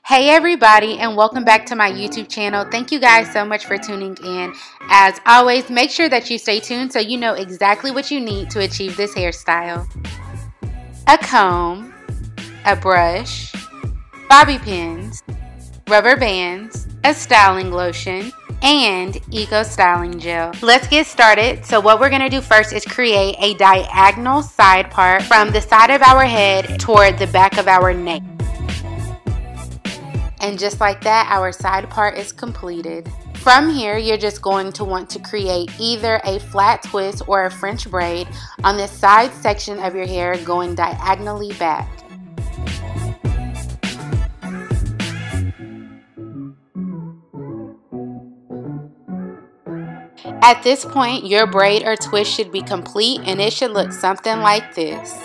Hey everybody, and welcome back to my YouTube channel. Thank you guys so much for tuning in. As always, make sure that you stay tuned so you know exactly what you need to achieve this hairstyle. A comb, a brush, bobby pins, rubber bands, a styling lotion, and Eco Styling Gel. Let's get started. So what we're going to do first is create a diagonal side part from the side of our head toward the back of our neck. And just like that, our side part is completed. From here, you're just going to want to create either a flat twist or a French braid on the side section of your hair going diagonally back. At this point, your braid or twist should be complete and it should look something like this.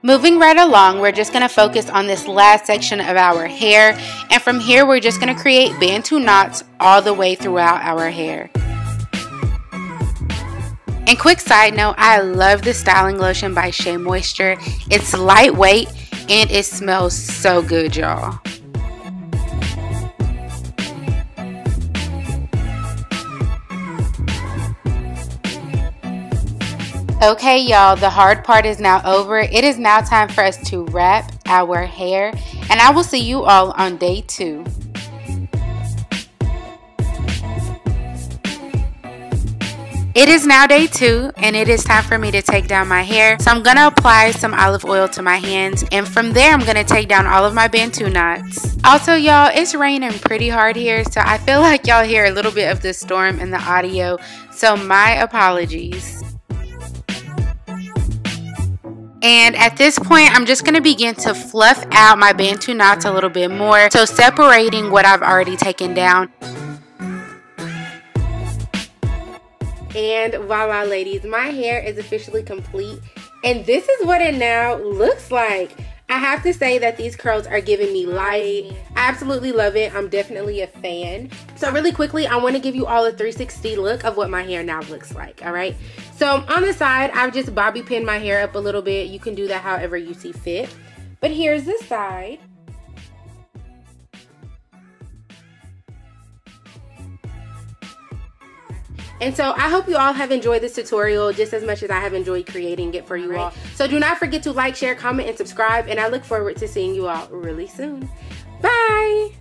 Moving right along, we're just going to focus on this last section of our hair, and from here we're just going to create Bantu knots all the way throughout our hair. And quick side note, I love the styling lotion by Shea Moisture. It's lightweight and it smells so good, y'all. Okay y'all, the hard part is now over. It is now time for us to wrap our hair, and I will see you all on day 2. It is now day 2 and it is time for me to take down my hair. So I'm going to apply some olive oil to my hands, and from there I'm going to take down all of my Bantu knots. Also y'all, it's raining pretty hard here, so I feel like y'all hear a little bit of the storm in the audio, so my apologies. And at this point, I'm just going to begin to fluff out my Bantu knots a little bit more, so separating what I've already taken down. And voila ladies, my hair is officially complete, and this is what it now looks like. I have to say that these curls are giving me life. I absolutely love it. I'm definitely a fan. So really quickly, I want to give you all a 360 look of what my hair now looks like, all right? So on the side, I've just bobby pinned my hair up a little bit. You can do that however you see fit. But here's the side. And so I hope you all have enjoyed this tutorial just as much as I have enjoyed creating it for you all. So do not forget to like, share, comment, and subscribe. And I look forward to seeing you all really soon. Bye!